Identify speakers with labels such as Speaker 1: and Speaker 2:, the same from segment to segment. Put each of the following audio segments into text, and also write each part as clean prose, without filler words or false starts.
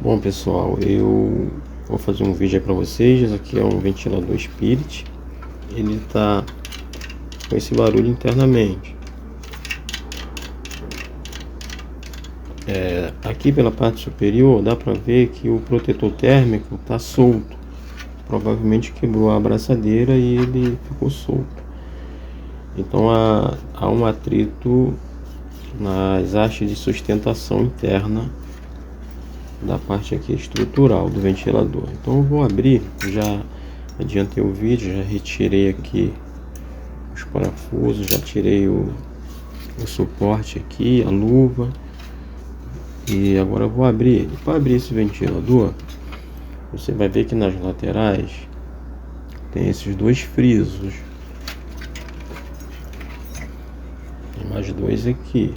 Speaker 1: Bom pessoal, eu vou fazer um vídeo aí para vocês. Esse aqui é um ventilador Spirit. Ele tá com esse barulho internamente. Aqui pela parte superior dá para ver que o protetor térmico está solto. Provavelmente quebrou a abraçadeira e ele ficou solto. Então há um atrito nas hastes de sustentação interna da parte aqui estrutural do ventilador. Então eu vou abrir, já adiantei o vídeo, já retirei aqui os parafusos, já tirei o suporte aqui, a luva, e agora eu vou abrir ele. Para abrir esse ventilador, você vai ver que nas laterais tem esses dois frisos, tem mais dois aqui.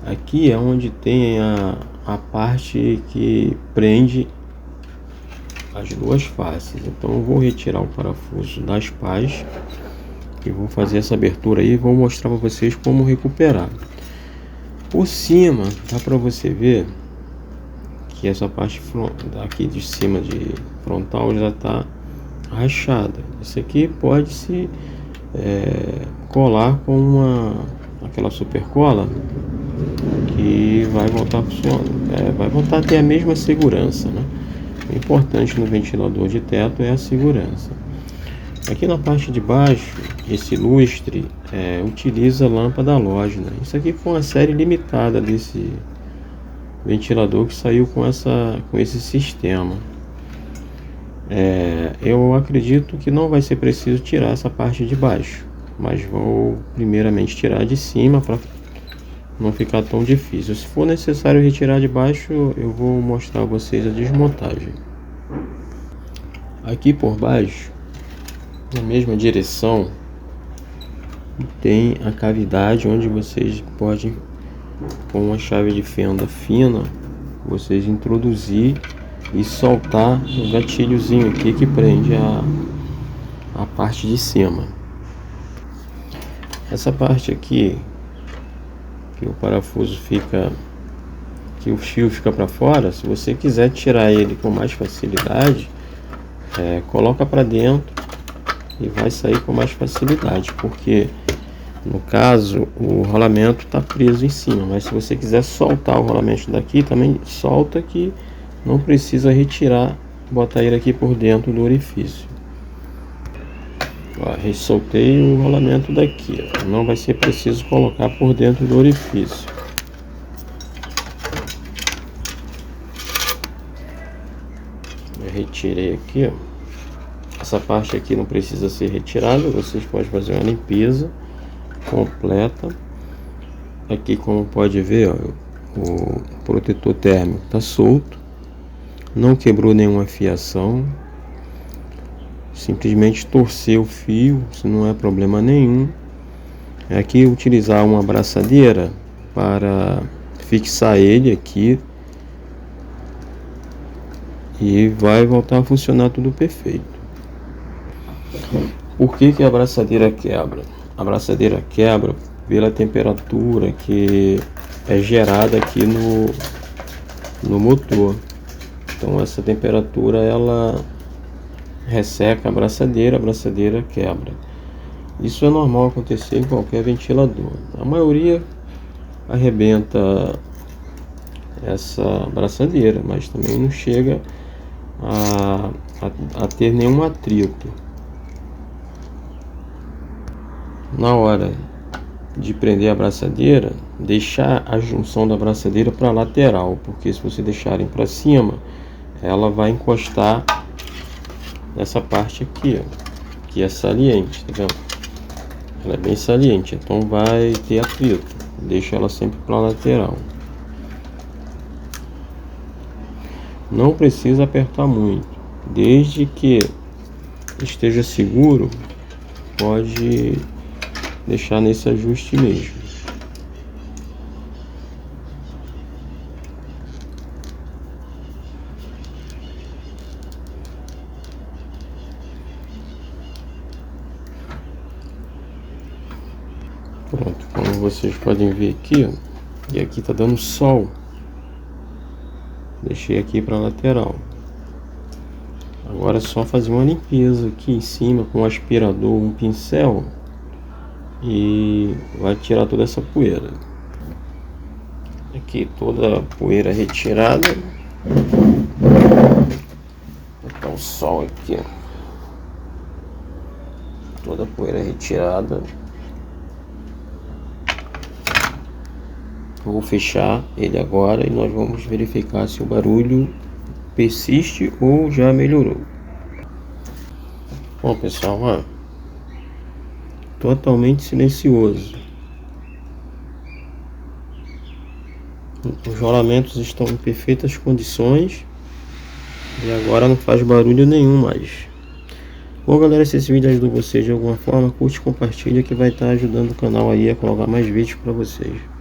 Speaker 1: Aqui é onde tem a parte que prende as duas faces. Então eu vou retirar o parafuso das pás e vou fazer essa abertura aí e vou mostrar para vocês como recuperar. Por cima dá para você ver que essa parte aqui de cima de frontal já está rachada. Isso aqui pode se colar com aquela super cola, que vai voltar a funcionar, vai voltar a ter a mesma segurança, né? O importante no ventilador de teto é a segurança. Aqui na parte de baixo, esse lustre utiliza lâmpada halógena. Isso aqui foi uma série limitada desse ventilador que saiu com esse sistema. Eu acredito que não vai ser preciso tirar essa parte de baixo, mas vou primeiramente tirar de cima para não ficar tão difícil. Se for necessário retirar de baixo, eu vou mostrar a vocês a desmontagem. Aqui por baixo, na mesma direção, tem a cavidade onde vocês podem, com uma chave de fenda fina, vocês introduzir e soltar o gatilhozinho aqui que prende a parte de cima. Essa parte aqui, que o parafuso fica, que o fio fica para fora, se você quiser tirar ele com mais facilidade, coloca para dentro e vai sair com mais facilidade, porque no caso o rolamento está preso em cima. Mas se você quiser soltar o rolamento daqui, também solta, que não precisa retirar, botar ele aqui por dentro do orifício. Soltei o rolamento daqui, não vai ser preciso colocar por dentro do orifício. Eu retirei aqui, essa parte aqui não precisa ser retirada, vocês podem fazer uma limpeza completa. Aqui, como pode ver, o protetor térmico está solto, não quebrou nenhuma fiação. Simplesmente torcer o fio, isso não é problema nenhum. Aqui utilizar uma abraçadeira para fixar ele aqui e vai voltar a funcionar tudo perfeito. Por que a abraçadeira quebra? A abraçadeira quebra pela temperatura que é gerada aqui no motor. Então essa temperatura ela resseca a abraçadeira quebra. Isso é normal acontecer em qualquer ventilador. A maioria arrebenta essa abraçadeira, mas também não chega a ter nenhum atrito. Na hora de prender a abraçadeira, deixar a junção da abraçadeira para a lateral, porque se você deixarem para cima, ela vai encostar nessa parte aqui, que é saliente, tá vendo? Ela é bem saliente, então vai ter atrito. Deixa ela sempre para a lateral. Não precisa apertar muito, desde que esteja seguro, pode deixar nesse ajuste mesmo. Pronto, como vocês podem ver aqui, ó, e aqui tá dando sol Deixei aqui para lateral. Agora é só fazer uma limpeza aqui em cima com um aspirador, um pincel, e vai tirar toda essa poeira. Aqui toda a poeira retirada. Vou botar o sol aqui. Toda a poeira retirada. Vou fechar ele agora e nós vamos verificar se o barulho persiste ou já melhorou. Bom, pessoal, ó, totalmente silencioso. Os rolamentos estão em perfeitas condições e agora não faz barulho nenhum mais. Bom, galera, se esse vídeo ajudou vocês de alguma forma, curte e compartilha, que vai estar ajudando o canal aí a colocar mais vídeos para vocês.